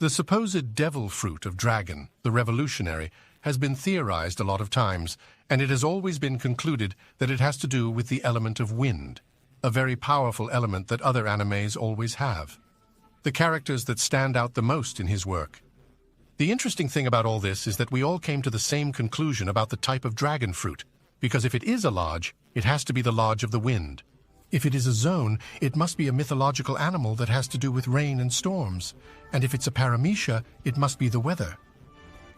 The supposed devil fruit of Dragon, the revolutionary, has been theorized a lot of times, and it has always been concluded that it has to do with the element of wind, a very powerful element that other animes always have. The characters that stand out the most in his work. The interesting thing about all this is that we all came to the same conclusion about the type of dragon fruit, because if it is a lodge, it has to be the lodge of the wind. If it is a zone, it must be a mythological animal that has to do with rain and storms, and if it's a paramecia, it must be the weather.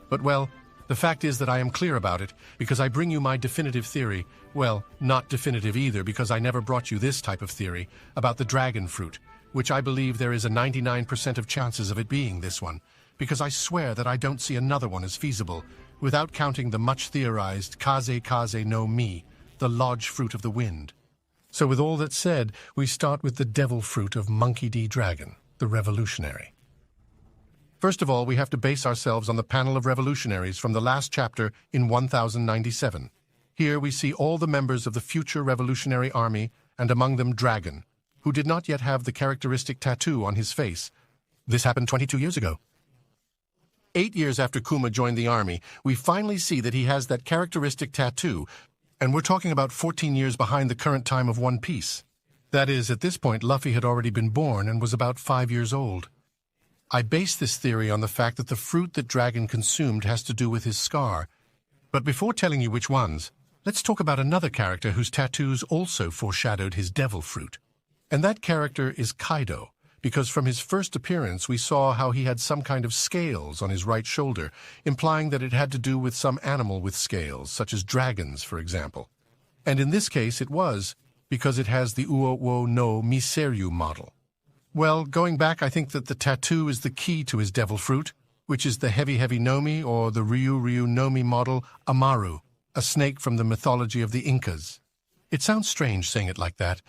But well, the fact is that I am clear about it, because I bring you my definitive theory, well, not definitive either, because I never brought you this type of theory, about the dragon fruit, which I believe there is a 99% of chances of it being this one, because I swear that I don't see another one as feasible, without counting the much theorized Kaze Kaze no Mi, the lodge fruit of the wind. So with all that said, we start with the devil fruit of Monkey D. Dragon, the revolutionary. First of all, we have to base ourselves on the panel of revolutionaries from the last chapter in 1097. Here we see all the members of the future revolutionary army, and among them Dragon, who did not yet have the characteristic tattoo on his face. This happened 22 years ago. 8 years after Kuma joined the army, we finally see that he has that characteristic tattoo, and we're talking about 14 years behind the current time of One Piece. That is, at this point, Luffy had already been born and was about 5 years old. I base this theory on the fact that the fruit that Dragon consumed has to do with his scar. But before telling you which ones, let's talk about another character whose tattoos also foreshadowed his devil fruit. And that character is Kaido, because from his first appearance we saw how he had some kind of scales on his right shoulder, implying that it had to do with some animal with scales, such as dragons, for example. And in this case it was, because it has the Uo no Miseryu model. Well, going back, I think that the tattoo is the key to his devil fruit, which is the Heavy Nomi or the Ryu Nomi model Amaru, a snake from the mythology of the Incas. It sounds strange saying it like that,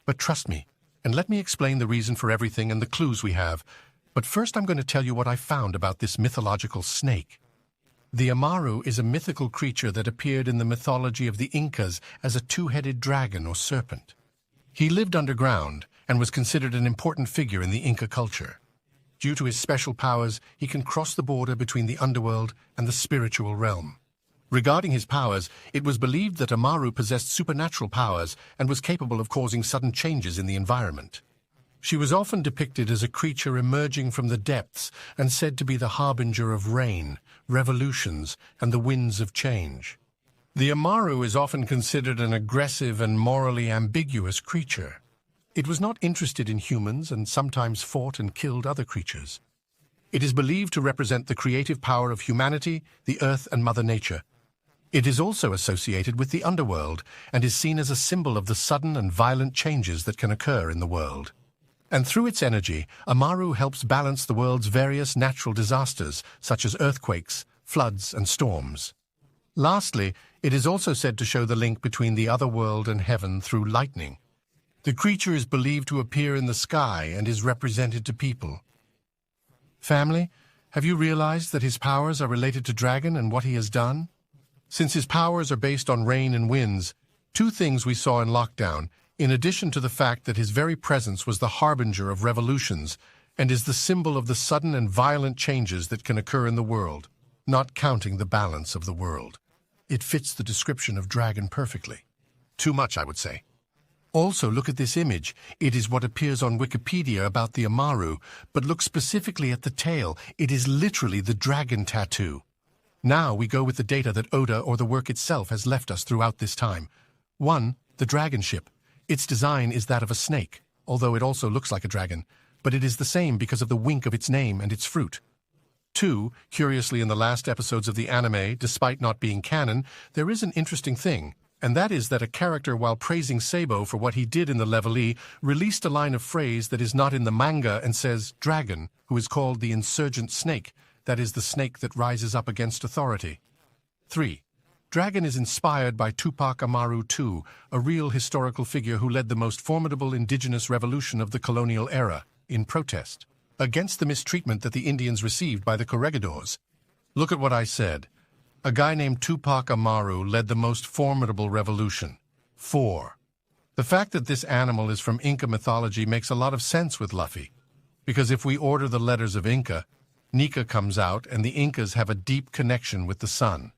but trust me, and let me explain the reason for everything and the clues we have. But first I'm going to tell you what I found about this mythological snake. The Amaru is a mythical creature that appeared in the mythology of the Incas as a two-headed dragon or serpent. He lived underground and was considered an important figure in the Inca culture. Due to his special powers, he can cross the border between the underworld and the spiritual realm. Regarding his powers, it was believed that Amaru possessed supernatural powers and was capable of causing sudden changes in the environment. She was often depicted as a creature emerging from the depths and said to be the harbinger of rain, revolutions, and the winds of change. The Amaru is often considered an aggressive and morally ambiguous creature. It was not interested in humans and sometimes fought and killed other creatures. It is believed to represent the creative power of humanity, the earth, and Mother Nature. It is also associated with the underworld and is seen as a symbol of the sudden and violent changes that can occur in the world. And through its energy, Amaru helps balance the world's various natural disasters, such as earthquakes, floods, and storms. Lastly, it is also said to show the link between the other world and heaven through lightning. The creature is believed to appear in the sky and is represented to people. Family, have you realized that his powers are related to Dragon and what he has done? Since his powers are based on rain and winds, two things we saw in Lockdown, in addition to the fact that his very presence was the harbinger of revolutions and is the symbol of the sudden and violent changes that can occur in the world, not counting the balance of the world. It fits the description of Dragon perfectly. Too much, I would say. Also, look at this image. It is what appears on Wikipedia about the Amaru, but look specifically at the tail. It is literally the dragon tattoo. Now we go with the data that Oda or the work itself has left us throughout this time. 1. The dragon ship. Its design is that of a snake, although it also looks like a dragon, but it is the same because of the wink of its name and its fruit. 2. Curiously, in the last episodes of the anime, despite not being canon, there is an interesting thing, and that is that a character, while praising Sabo for what he did in the Levelee, released a line of phrase that is not in the manga and says, Dragon, who is called the insurgent snake, that is the snake that rises up against authority. 3. Dragon is inspired by Tupac Amaru II, a real historical figure who led the most formidable indigenous revolution of the colonial era, in protest, against the mistreatment that the Indians received by the corregidors. Look at what I said. A guy named Tupac Amaru led the most formidable revolution. 4. The fact that this animal is from Inca mythology makes a lot of sense with Luffy, because if we order the letters of Inca, Nika comes out, and the Incas have a deep connection with the sun.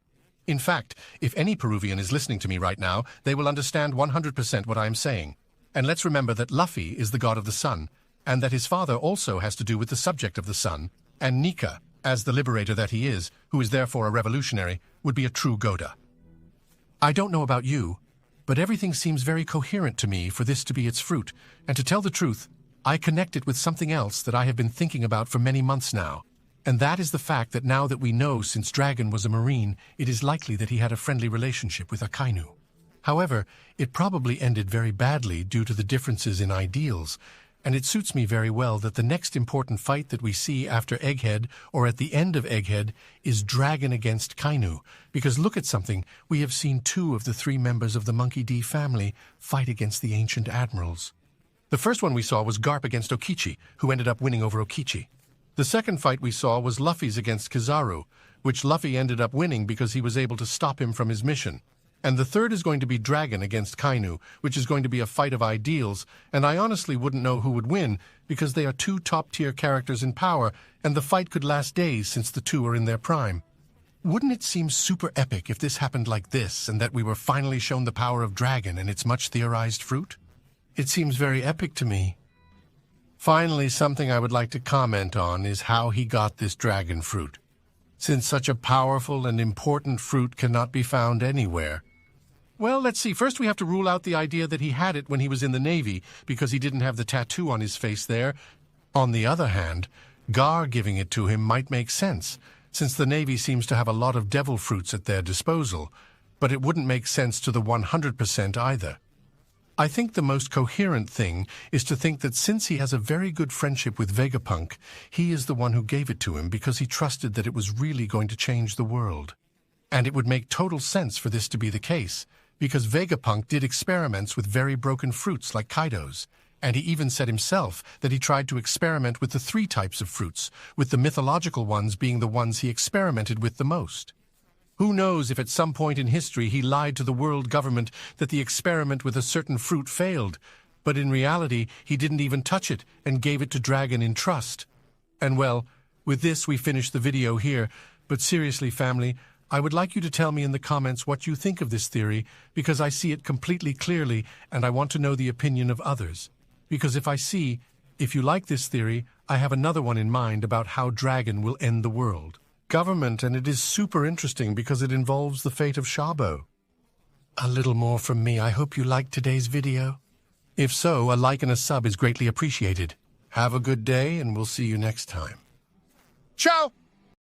In fact, if any Peruvian is listening to me right now, they will understand 100% what I am saying. And let's remember that Luffy is the god of the sun, and that his father also has to do with the subject of the sun, and Nika, as the liberator that he is, who is therefore a revolutionary, would be a true Goda. I don't know about you, but everything seems very coherent to me for this to be its fruit, and to tell the truth, I connect it with something else that I have been thinking about for many months now, and that is the fact that now that we know since Dragon was a Marine, it is likely that he had a friendly relationship with Akainu. However, it probably ended very badly due to the differences in ideals, and it suits me very well that the next important fight that we see after Egghead, or at the end of Egghead, is Dragon against Kainu, because look at something, we have seen 2 of the 3 members of the Monkey D family fight against the ancient admirals. The first one we saw was Garp against Okichi, who ended up winning over Okichi. The second fight we saw was Luffy's against Kizaru, which Luffy ended up winning because he was able to stop him from his mission. And the third is going to be Dragon against Kainu, which is going to be a fight of ideals, and I honestly wouldn't know who would win, because they are 2 top-tier characters in power, and the fight could last days since the 2 are in their prime. Wouldn't it seem super epic if this happened like this, and that we were finally shown the power of Dragon and its much-theorized fruit? It seems very epic to me. Finally, something I would like to comment on is how he got this dragon fruit. Since such a powerful and important fruit cannot be found anywhere. Well, let's see. First, we have to rule out the idea that he had it when he was in the Navy, because he didn't have the tattoo on his face there. On the other hand, Gar giving it to him might make sense, since the Navy seems to have a lot of devil fruits at their disposal, but it wouldn't make sense to the 100% either. I think the most coherent thing is to think that since he has a very good friendship with Vegapunk, he is the one who gave it to him because he trusted that it was really going to change the world. And it would make total sense for this to be the case, because Vegapunk did experiments with very broken fruits like Kaido's, and he even said himself that he tried to experiment with the 3 types of fruits, with the mythological ones being the ones he experimented with the most. Who knows if at some point in history he lied to the world government that the experiment with a certain fruit failed, but in reality he didn't even touch it and gave it to Dragon in trust. And well, with this we finish the video here, but seriously family, I would like you to tell me in the comments what you think of this theory, because I see it completely clearly and I want to know the opinion of others. Because if you like this theory, I have another one in mind about how Dragon will end the world. Government, and it is super interesting because it involves the fate of Shabo. A little more from me. I hope you liked today's video. If so, a like and a sub is greatly appreciated. Have a good day, and we'll see you next time. Ciao!